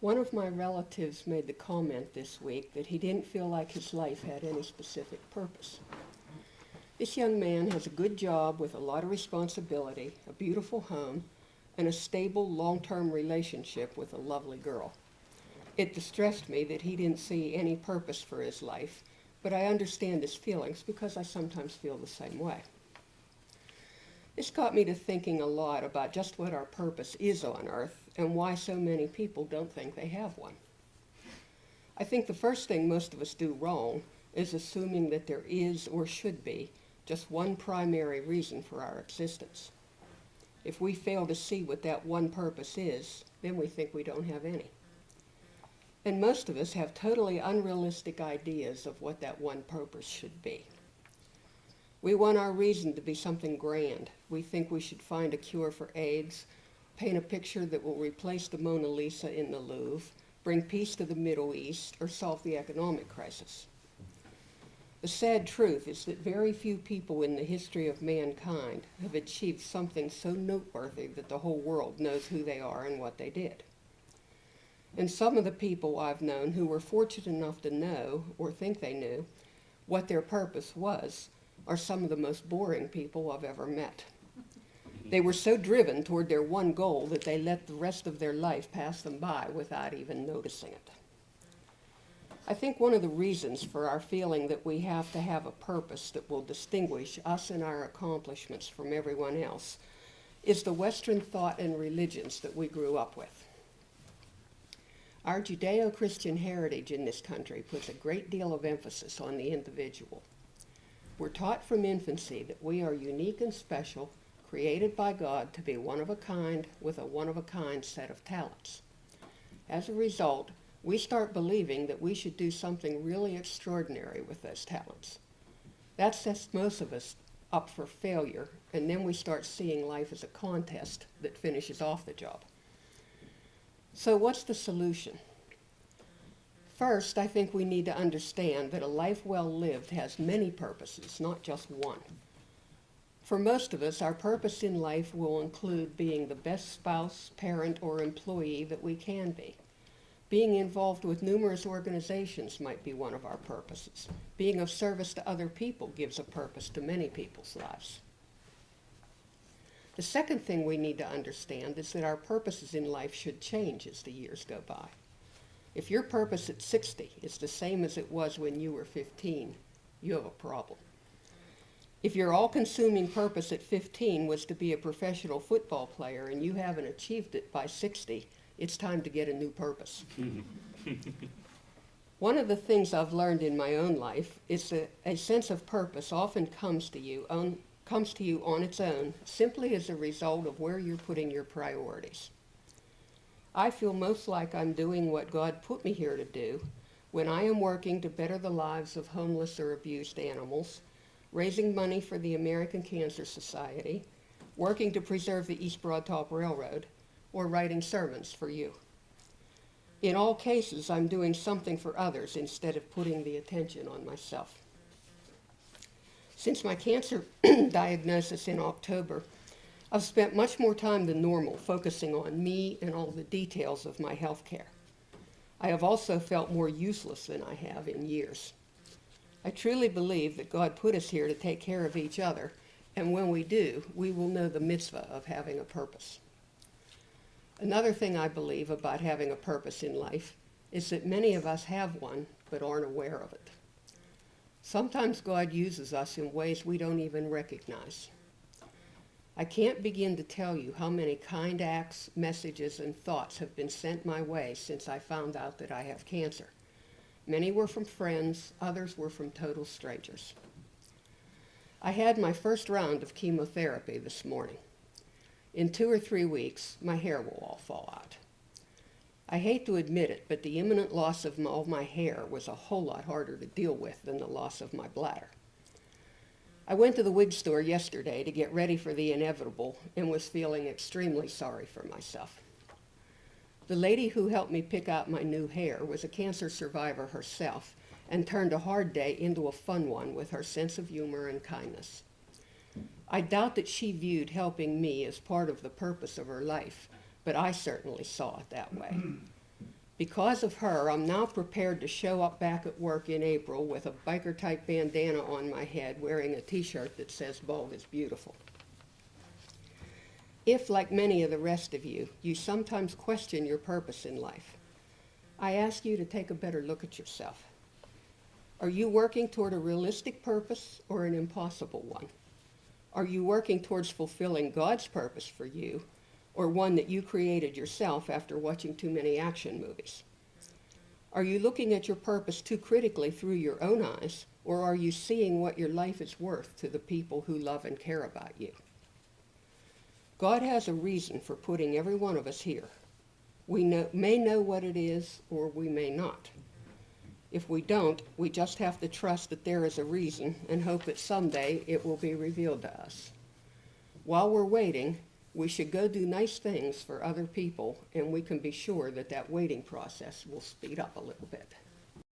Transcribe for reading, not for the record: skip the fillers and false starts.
One of my relatives made the comment this week that he didn't feel like his life had any specific purpose. This young man has a good job with a lot of responsibility, a beautiful home, and a stable long-term relationship with a lovely girl. It distressed me that he didn't see any purpose for his life, but I understand his feelings because I sometimes feel the same way. This got me to thinking a lot about just what our purpose is on earth and why so many people don't think they have one. I think the first thing most of us do wrong is assuming that there is or should be just one primary reason for our existence. If we fail to see what that one purpose is, then we think we don't have any. And most of us have totally unrealistic ideas of what that one purpose should be. We want our reason to be something grand. We think we should find a cure for AIDS, paint a picture that will replace the Mona Lisa in the Louvre, bring peace to the Middle East, or solve the economic crisis. The sad truth is that very few people in the history of mankind have achieved something so noteworthy that the whole world knows who they are and what they did. And some of the people I've known who were fortunate enough to know, or think they knew, what their purpose was, are some of the most boring people I've ever met. They were so driven toward their one goal that they let the rest of their life pass them by without even noticing it. I think one of the reasons for our feeling that we have to have a purpose that will distinguish us and our accomplishments from everyone else is the Western thought and religions that we grew up with. Our Judeo-Christian heritage in this country puts a great deal of emphasis on the individual. We're taught from infancy that we are unique and special, created by God to be one of a kind with a one-of-a-kind set of talents. As a result, we start believing that we should do something really extraordinary with those talents. That sets most of us up for failure, and then we start seeing life as a contest that finishes off the job. So what's the solution? First, I think we need to understand that a life well lived has many purposes, not just one. For most of us, our purpose in life will include being the best spouse, parent, or employee that we can be. Being involved with numerous organizations might be one of our purposes. Being of service to other people gives a purpose to many people's lives. The second thing we need to understand is that our purposes in life should change as the years go by. If your purpose at 60 is the same as it was when you were 15, you have a problem. If your all-consuming purpose at 15 was to be a professional football player and you haven't achieved it by 60, it's time to get a new purpose. One of the things I've learned in my own life is that a sense of purpose often comes to you on its own simply as a result of where you're putting your priorities. I feel most like I'm doing what God put me here to do when I am working to better the lives of homeless or abused animals, raising money for the American Cancer Society, working to preserve the East Broad Top Railroad, or writing sermons for you. In all cases, I'm doing something for others instead of putting the attention on myself. Since my cancer diagnosis in October, I've spent much more time than normal focusing on me and all the details of my health care. I have also felt more useless than I have in years. I truly believe that God put us here to take care of each other, and when we do, we will know the mitzvah of having a purpose. Another thing I believe about having a purpose in life is that many of us have one but aren't aware of it. Sometimes God uses us in ways we don't even recognize. I can't begin to tell you how many kind acts, messages, and thoughts have been sent my way since I found out that I have cancer. Many were from friends, others were from total strangers. I had my first round of chemotherapy this morning. In 2 or 3 weeks, my hair will all fall out. I hate to admit it, but the imminent loss of all my hair was a whole lot harder to deal with than the loss of my bladder. I went to the wig store yesterday to get ready for the inevitable and was feeling extremely sorry for myself. The lady who helped me pick out my new hair was a cancer survivor herself and turned a hard day into a fun one with her sense of humor and kindness. I doubt that she viewed helping me as part of the purpose of her life, but I certainly saw it that way. Because of her, I'm now prepared to show up back at work in April with a biker-type bandana on my head, wearing a t-shirt that says "Bald is beautiful." If, like many of the rest of you, you sometimes question your purpose in life, I ask you to take a better look at yourself. Are you working toward a realistic purpose or an impossible one? Are you working towards fulfilling God's purpose for you, or one that you created yourself after watching too many action movies? Are you looking at your purpose too critically through your own eyes, or are you seeing what your life is worth to the people who love and care about you? God has a reason for putting every one of us here. We may know what it is, or we may not. If we don't, we just have to trust that there is a reason and hope that someday it will be revealed to us. While we're waiting, we should go do nice things for other people, and we can be sure that that waiting process will speed up a little bit.